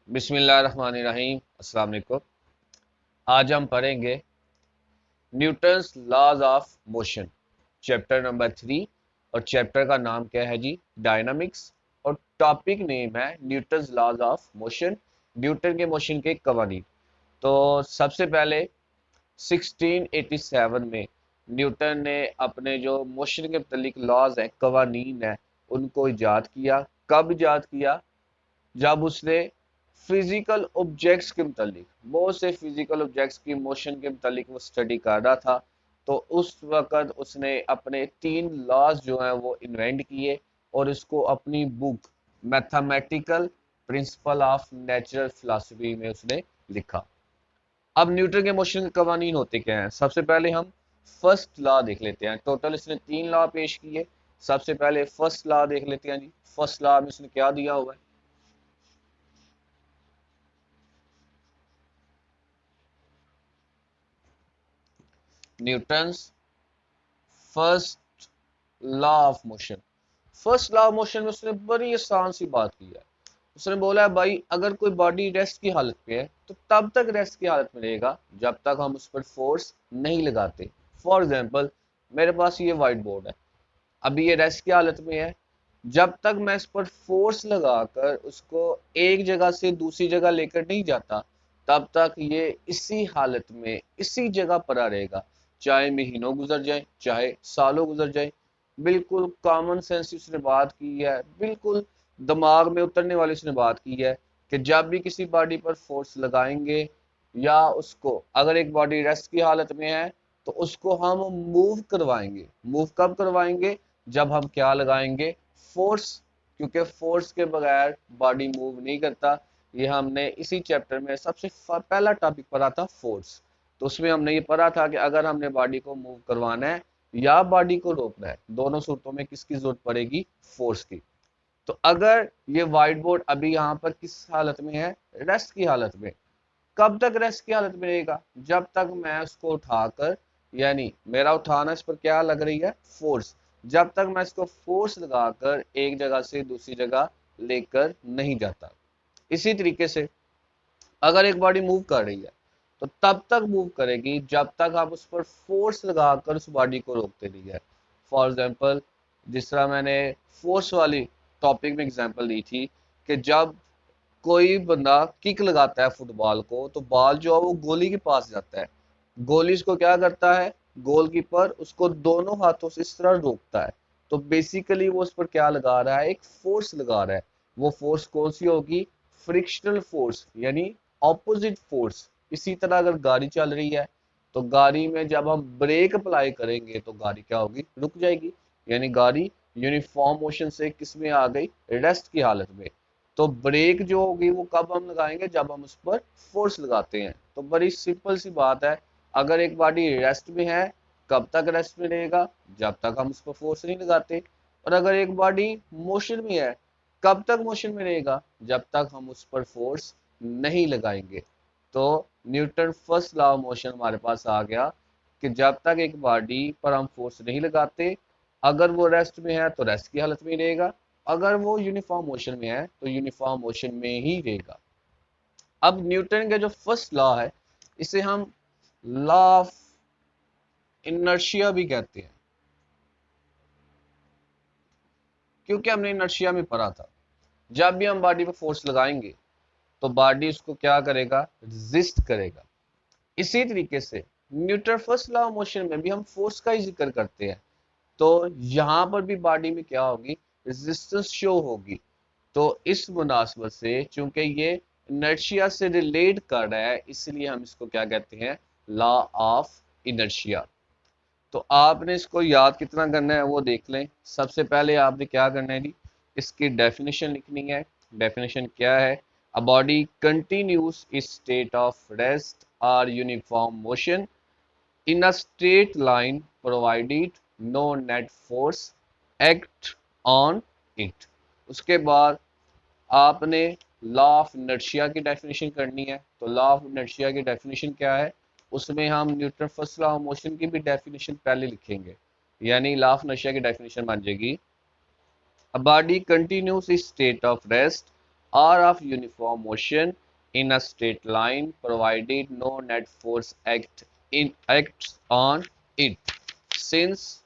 बिस्मिल्लाहिर्रहमानिर्रहीम। अस्सलाम वालेकुम। आज हम पढ़ेंगे Newton's laws of motion, chapter number 3। और चैप्टर का नाम क्या है जी? डायनामिक्स। और टॉपिक नेम है Newton's laws of motion, Newton के मोशन के कवानीन। तो सबसे पहले 1687 में न्यूटन ने अपने जो मोशन के मतलब लॉज हैं, कवानीन है, उनको इजाद किया। कब इजाद किया? जब उसने फिजिकल ऑब्जेक्ट्स के मतलब बहुत से फिजिकल ऑब्जेक्ट्स की मोशन के मतलब वो स्टडी कर रहा था। तो उस वक़्त उसने अपने 3 लॉज जो हैं वो इन्वेंट किए और इसको अपनी book mathematical principle of natural philosophy में उसने लिखा। अब न्यूटन के मोशन के कवानीन होते क्या हैं? सबसे पहले हम फर्स्ट लॉ देख लेते हैं। टोटल इसने 3 लॉ पेश किए। सबसे पहले फर्स्ट लॉ देख लेते हैं जी। फर्स्ट लॉ में इसने क्या दिया हुआ है? Newton's first law of motion. First law of motion में उसने बड़ी आसान सी बात की है। उसने बोला है भाई, अगर कोई बॉडी रेस्ट की हालत में है तो तब तक रेस्ट की हालत में रहेगा जब तक हम उस पर फोर्स नहीं लगाते। फॉर एग्जाम्पल, मेरे पास ये व्हाइट बोर्ड है, अभी ये रेस्ट की हालत में है। जब तक मैं इस पर फोर्स लगाकर उसको एक जगह से दूसरी जगह लेकर नहीं जाता, तब तक ये इसी हालत में इसी जगह पड़ा रहेगा, चाहे महीनों गुजर जाए चाहे सालों गुजर जाए। बिल्कुल कॉमन सेंस की उसने बात की है, बिल्कुल दिमाग में उतरने वाली उसने बात की है कि जब भी किसी बॉडी पर फोर्स लगाएंगे या उसको, अगर एक बॉडी रेस्ट की हालत में है तो उसको हम मूव करवाएंगे। मूव कब करवाएंगे? जब हम क्या लगाएंगे? फोर्स। क्योंकि फोर्स के बगैर बॉडी मूव नहीं करता। ये हमने इसी चैप्टर में सबसे पहला टॉपिक पढ़ा था, फोर्स। तो उसमें हमने ये पढ़ा था कि अगर हमने बॉडी को मूव करवाना है या बॉडी को रोकना है, दोनों सूरतों में किसकी जरूरत पड़ेगी? फोर्स की। तो अगर ये व्हाइट बोर्ड अभी यहाँ पर किस हालत में है? रेस्ट की हालत में। कब तक रेस्ट की हालत में रहेगा? जब तक मैं उसको उठाकर, यानी मेरा उठाना इस पर क्या लग रही है? फोर्स। जब तक मैं इसको फोर्स लगाकर एक जगह से दूसरी जगह लेकर नहीं जाता। इसी तरीके से अगर एक बॉडी मूव कर रही है तो तब तक मूव करेगी जब तक आप उस पर फोर्स लगाकर उस बॉडी को रोकते नहीं है। फॉर एग्जाम्पल, जिस तरह मैंने फोर्स वाली टॉपिक में एग्जाम्पल दी थी कि जब कोई बंदा किक लगाता है फुटबॉल को, तो बॉल जो है वो गोली के पास जाता है। गोली इसको क्या करता है? गोलकीपर उसको दोनों हाथों से इस तरह रोकता है। तो बेसिकली वो उस पर क्या लगा रहा है? एक फोर्स लगा रहा है। वो फोर्स कौन सी होगी? फ्रिक्शनल फोर्स, यानी ऑपोजिट फोर्स। इसी तरह अगर गाड़ी चल रही है तो गाड़ी में जब हम ब्रेक अप्लाई करेंगे तो गाड़ी क्या होगी? रुक जाएगी। यानी गाड़ी यूनिफॉर्म मोशन से किस में आ गई? रेस्ट की हालत में। तो ब्रेक जो होगी वो कब हम लगाएंगे? जब हम उस पर फोर्स लगाते हैं। तो बड़ी सिंपल सी बात है, अगर एक बॉडी रेस्ट में है, कब तक रेस्ट में रहेगा? जब तक हम उस पर फोर्स नहीं लगाते। और अगर एक बॉडी मोशन में है, कब तक मोशन में रहेगा? जब तक हम उस पर फोर्स नहीं लगाएंगे। तो Newton first law of motion हमारे पास आ गया कि जब तक एक बॉडी पर हम फोर्स नहीं लगाते, अगर वो रेस्ट में है तो रेस्ट की हालत में रहेगा, अगर वो यूनिफॉर्म मोशन में है तो यूनिफॉर्म मोशन में ही रहेगा। अब न्यूटन का जो फर्स्ट लॉ है, इसे हम लॉ ऑफ इनर्शिया भी कहते हैं, क्योंकि हमने इनर्शिया में पढ़ा था जब भी हम बॉडी पर फोर्स लगाएंगे तो बॉडी उसको क्या करेगा? रेजिस्ट करेगा। इसी तरीके से Newton first law of motion में भी हम फोर्स का ही जिक्र करते हैं। तो यहां पर भी बॉडी में क्या होगी? रेजिस्टेंस शो होगी। तो इस मुनासबत से चूंकि ये इनर्शिया से रिलेट कर रहा है, इसलिए हम इसको क्या कहते हैं? Law of inertia. तो आपने इसको याद कितना करना है वो देख लें। सबसे पहले आपने क्या करना है जी? इसकी डेफिनेशन लिखनी है। डेफिनेशन क्या है? A body continuous is state of rest or uniform motion in a straight line provided no net force act on it। उसके बाद आपने लॉ ऑफ इनर्शिया की डेफिनेशन करनी है। तो लॉ ऑफ इनर्शिया की डेफिनेशन क्या है? उसमें हम Newton first law of motion की भी डेफिनेशन पहले लिखेंगे। यानी लॉ ऑफ इनर्शिया की डेफिनेशन बन जाएगी, अ body continuous is state of rest are of uniform motion in a straight line provided no net force acts on it. Since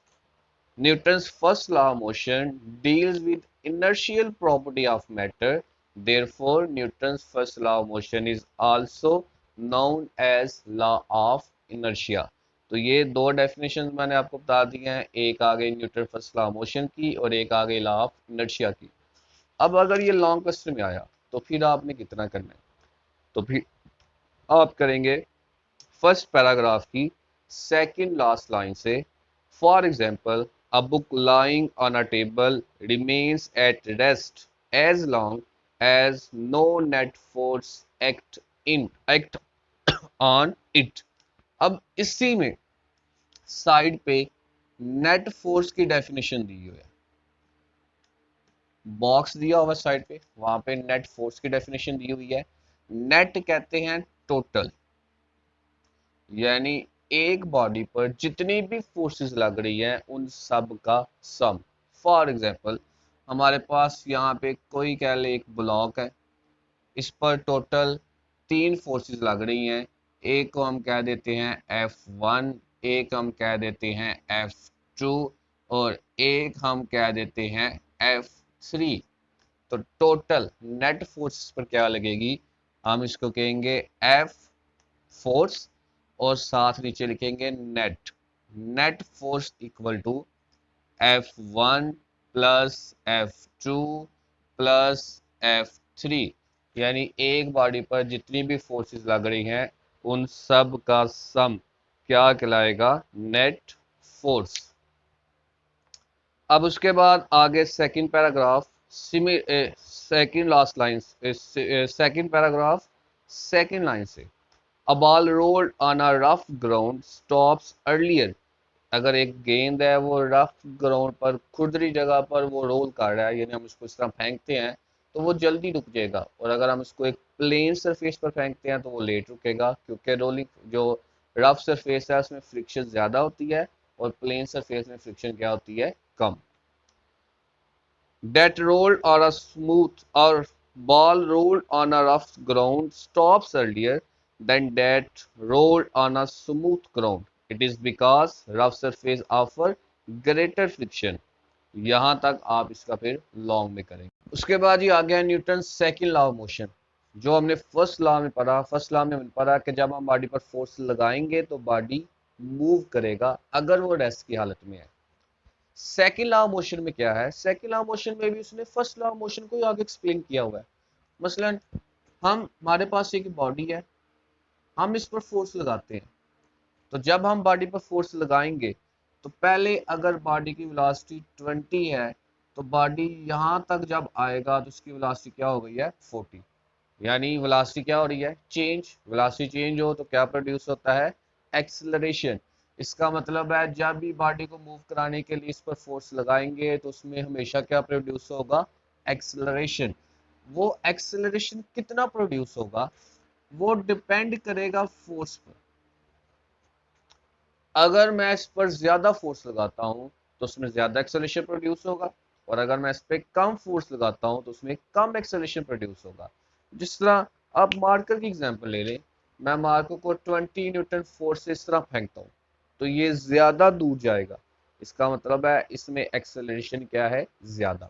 Newton's first law of motion deals with inertial property of matter, therefore Newton's first law of motion is also known as law of inertia. तो ये दो definition मैंने आपको बता दी हैं, एक आ गई Newton first law of motion की और एक आ गई लॉ ऑफ इनर्शिया की। अब अगर ये लॉन्ग क्वेश्चन में आया तो फिर आपने कितना करना है, तो फिर आप करेंगे फर्स्ट पैराग्राफ की सेकंड लास्ट लाइन से। For example, a book lying on a table remains at rest as long as no net force act on it। अब इसी में साइड पे नेट फोर्स की डेफिनेशन दी हुई है, बॉक्स दिया हुआ साइड पे, वहां पे नेट फोर्स की डेफिनेशन दी हुई है। नेट कहते हैं टोटल, यानी एक बॉडी पर जितनी भी फोर्सेस लग रही हैं उन सब का सम। फॉर एग्जांपल, हमारे पास यहाँ पे कोई कह ले एक ब्लॉक है, इस पर टोटल 3 फोर्सेस लग रही हैं। एक को हम कह देते हैं F1, एक हम कह देते हैं F2 और एक हम कह देते हैं F3। तो टोटल नेट फोर्स पर क्या लगेगी, हम इसको कहेंगे F फोर्स और साथ नीचे लिखेंगे net. Net force equal to F1 plus F2 plus F3, यानी एक बॉडी पर जितनी भी फोर्सेस लग रही हैं उन सब का सम क्या कहलाएगा, नेट फोर्स। अब उसके बाद आगे second paragraph, second last line, second paragraph second line से, A ball rolled on a rough ground stops earlier। अगर एक गेंद है वो रफ ग्राउंड पर, खुरदरी जगह पर वो रोल कर रहा है, यानी हम इसको इस तरह फेंकते हैं तो वो जल्दी रुक जाएगा, और अगर हम इसको एक प्लेन सरफेस पर फेंकते हैं तो वो लेट रुकेगा, क्योंकि रोलिंग जो रफ सरफेस है उसमें फ्रिक्शन ज़्यादा होती है और प्लेन सरफेस में फ्रिक्शन क्या होती है, कम। That rolled or a smooth or ball rolled on a rough ground stops earlier than that rolled on a smooth ground। It is because rough surface offer greater friction। यहां तक आप इसका फिर long में करेंगे। उसके बाद ये आ गया Newton second law of motion, जो हमने फर्स्ट लॉ में पढ़ा। फर्स्ट लॉ में हमने पढ़ा कि जब हम बॉडी पर फोर्स लगाएंगे तो बॉडी मूव करेगा अगर वो रेस्ट की हालत में है। सेकंड लॉ ऑफ मोशन में क्या है, सेकंड लॉ ऑफ मोशन में भी उसने फर्स्ट लॉ ऑफ मोशन को आगे एक्सप्लेन किया हुआ है। मसलन हमारे पास एक बॉडी है, हम इस पर फोर्स लगाते हैं, तो जब हम बॉडी पर फोर्स लगाएंगे तो पहले अगर बॉडी की वेलोसिटी 20 है तो बॉडी यहाँ तक जब आएगा तो उसकी वेलोसिटी क्या हो गई है, 40। यानी वेलोसिटी क्या हो रही है, चेंज। वेलोसिटी चेंज हो तो क्या प्रोड्यूस होता है, एक्सेलरेशन। इसका मतलब है जब भी बॉडी को मूव कराने के लिए इस पर फोर्स लगाएंगे तो उसमें हमेशा क्या प्रोड्यूस होगा, एक्सेलरेशन। वो एक्सेलरेशन कितना प्रोड्यूस होगा वो डिपेंड करेगा फोर्स पर। अगर मैं इस पर ज्यादा फोर्स लगाता हूं तो उसमें ज्यादा एक्सेलरेशन प्रोड्यूस होगा, और अगर मैं इस पर कम फोर्स लगाता हूं तो उसमें कम एक्सेलरेशन प्रोड्यूस होगा। जिस तरह आप मार्कर की एग्जांपल ले लें, मैं मार्कर को 20 न्यूटन फोर्स से इस तरह फेंकता हूं तो ये ज्यादा दूर जाएगा, इसका मतलब है इसमें एक्सेलरेशन क्या है, ज्यादा।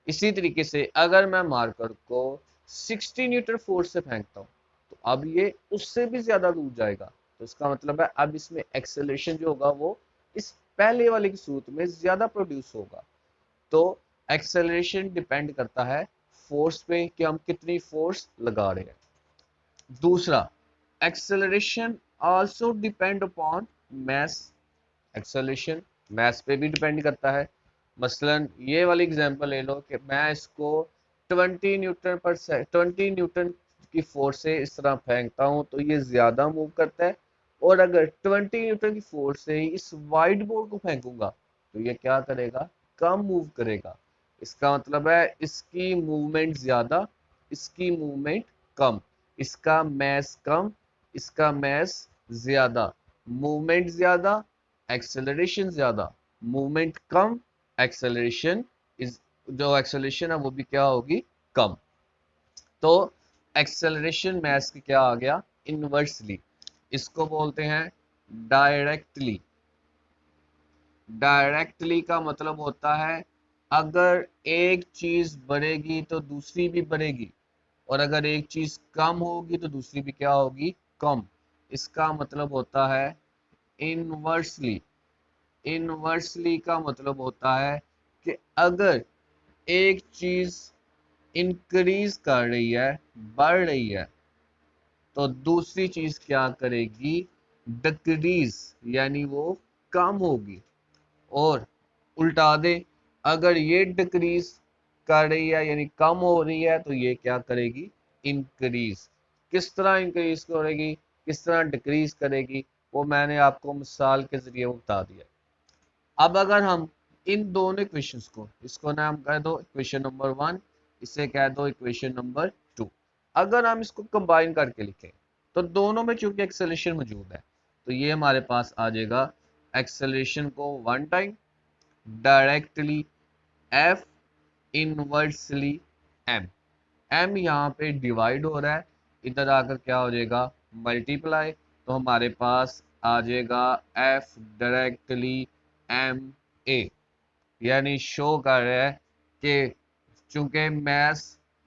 इसी तरीके से अगर मैं मार्कर को 60 न्यूटन फोर्स से फेंकता हूँ तो अब ये उससे भी ज्यादा दूर जाएगा, तो इसका मतलब है अब इसमें एक्सेलरेशन जो होगा वो इस पहले वाले की सूरत में ज्यादा प्रोड्यूस होगा। तो एक्सेलरेशन डिपेंड करता है फोर्स पे कि हम कितनी फोर्स लगा रहे हैं। दूसरा, acceleration also depend upon mass. Acceleration mass पे भी डिपेंड करता है। मसलन ये वाली एग्जांपल ले लो कि मैं इसको 20 न्यूटन की फोर्स से इस तरह फेंकता हूं तो ये ज्यादा मूव करता है, और अगर 20 न्यूटन की फोर्स से इस वाइट बोर्ड को फेंकूंगा तो ये क्या करेगा, कम मूव करेगा। इसका मतलब है इसकी मूवमेंट ज्यादा, इसकी मूवमेंट कम, इसका मैस कम, इसका मैस ज्यादा। मूवमेंट ज्यादा, एक्सेलरेशन ज्यादा, मूवमेंट कम, एक्सेलरेशन इज जो एक्सेलरेशन है वो भी क्या होगी, कम। तो एक्सेलरेशन मास की क्या आ गया, इनवर्सली। इसको बोलते हैं डायरेक्टली। डायरेक्टली का मतलब होता है अगर एक चीज बढ़ेगी तो दूसरी भी बढ़ेगी, और अगर एक चीज कम होगी तो दूसरी भी क्या होगी, कम। इसका मतलब होता है इनवर्सली। इनवर्सली का मतलब होता है कि अगर एक चीज इंक्रीज कर रही है, बढ़ रही है, तो दूसरी चीज क्या करेगी, डिक्रीज, यानी वो कम होगी। और उल्टा दे, अगर ये डिक्रीज कर रही है यानी कम हो रही है, तो ये क्या करेगी, इंक्रीज। किस तरह इंक्रीज करेगी, किस तरह डिक्रीज करेगी, वो मैंने आपको मिसाल के जरिए बता दिया। अब अगर हम इन दोनों इक्वेशंस को, इसको नाम कह दो इक्वेशन नंबर 1, इसे कह दो इक्वेशन नंबर 2, अगर हम इसको कंबाइन करके लिखें तो दोनों में चूंकि एक्सेलरेशन मौजूद है, तो ये हमारे पास आ जाएगा एक्सेलरेशन को 1 time directly F inversely M. M यहाँ पे डिवाइड हो रहा है, इधर आकर क्या हो जाएगा, मल्टीप्लाई। तो हमारे पास आ जाएगा एफ डायरेक्टली एम ए, यानी शो कर रहा है कि चूंकि मैथ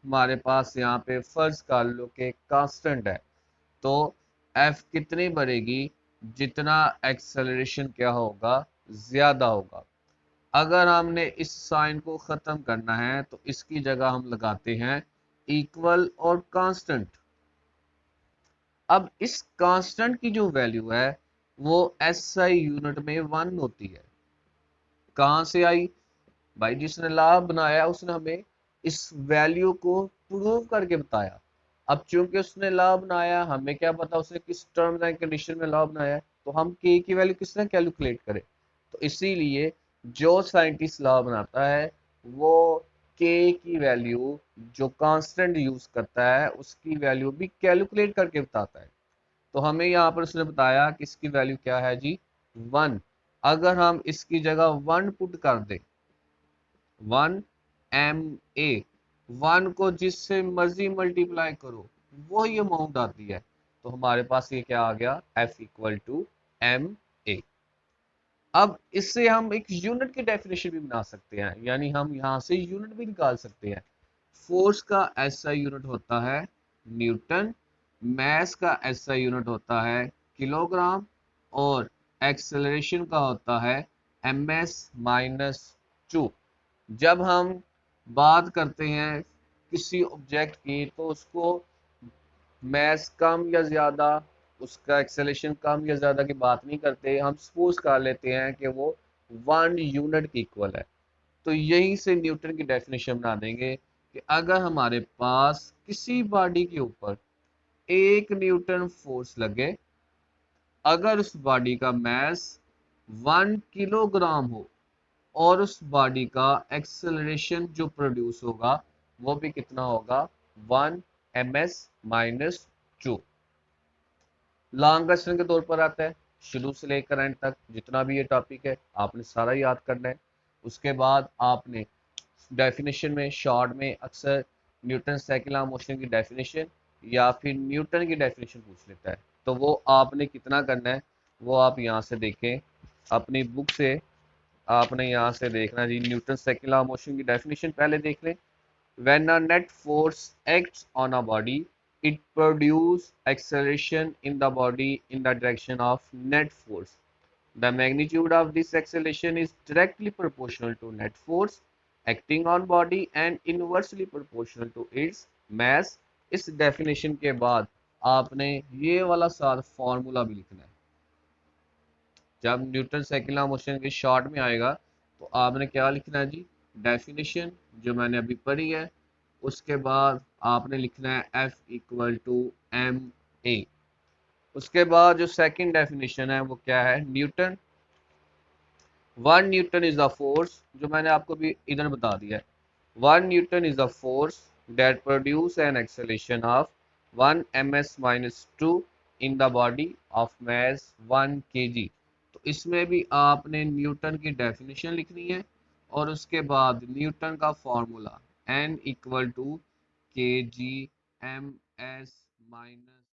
हमारे पास यहाँ पे फर्ज कर लो कि कांस्टेंट है, तो एफ कितनी बढ़ेगी, जितना एक्सेलरेशन क्या होगा, ज्यादा होगा। अगर हमने इस साइन को खत्म करना है तो इसकी जगह हम लगाते हैं इक्वल और कांस्टेंट। अब इस कांस्टेंट की जो वैल्यू है वो एसआई यूनिट में 1 होती है। कहां से आई, भाई जिसने लॉ बनाया उसने हमें इस वैल्यू को प्रूव करके बताया। अब चूंकि उसने लॉ बनाया, हमें क्या पता उसने किस टर्म्स एंड कंडीशन में लॉ बनाया है, तो हम के की वैल्यू किस तरह कैलकुलेट करें। तो इसीलिए जो साइंटिस्ट लॉ बनाता है वो के की वैल्यू जो कांस्टेंट यूज करता है उसकी वैल्यू भी कैलकुलेट करके बताता है। तो हमें यहाँ पर उसने बताया कि इसकी वैल्यू क्या है जी, 1। अगर हम इसकी जगह 1 पुट कर दें, 1 MA, 1 को जिससे मर्जी मल्टीप्लाई करो वही अमाउंट आती है। तो हमारे पास ये क्या आ गया, F इक्वल टू MA। अब इससे हम एक यूनिट की डेफिनेशन भी बना सकते हैं, यानी हम यहाँ से यूनिट भी निकाल सकते हैं। फोर्स का ऐसा यूनिट होता है न्यूटन, मास का ऐसा यूनिट होता है किलोग्राम, और एक्सेलरेशन का होता है ms-2। जब हम बात करते हैं किसी ऑब्जेक्ट की तो उसको मैस कम या ज़्यादा, उसका एक्सेलेशन कम या ज़्यादा की बात नहीं करते, हम सपोज कर लेते हैं कि वो 1 यूनिट की इक्वल है। तो यहीं से न्यूटन की डेफिनेशन बना देंगे कि अगर हमारे पास किसी बॉडी के ऊपर 1 न्यूटन फोर्स लगे, अगर उस बॉडी का मैस 1 किलोग्राम हो, और उस बॉडी का एक्सेलरेशन जो प्रोड्यूस होगा वो भी कितना होगा, 1 ms-2। लॉन्ग क्वेश्चन के तौर पर आता है, शुरू से लेकर एंड तक जितना भी ये टॉपिक है आपने सारा याद करना है। उसके बाद आपने डेफिनेशन में शॉर्ट में अक्सर न्यूटन सेकंड लॉ मोशन की डेफिनेशन या फिर न्यूटन की डेफिनेशन पूछ लेता है, तो वो आपने कितना करना है वो आप यहाँ से देखें अपनी बुक से। आपने यहाँ से देखना जी, न्यूटन सेकंड लॉ मोशन की डेफिनेशन पहले देख लें। When a net force acts on a body, it produces acceleration in the body in the direction of net force. The magnitude of this acceleration is directly proportional to net force acting on body and inversely proportional to its mass. इस definition के बाद आपने ये वाला साथ formula भी लिखना है। जब न्यूटन सेकंड लॉ मोशन के शॉर्ट में आएगा तो आपने क्या लिखना है जी, डेफिनेशन जो मैंने अभी पढ़ी है, उसके बाद आपने लिखना है F इक्वल टू MA। उसके बाद जो सेकंड डेफिनेशन है वो क्या है, Newton. 1 Newton is a force, जो मैंने आपको भी इधर बता दिया है। 1 Newton is a force that produce an acceleration of 1 ms-2 in the body of mass 1 kg। तो इसमें भी आपने न्यूटन की डेफिनेशन लिखनी है और उसके बाद न्यूटन का formula N equal to kg m s minus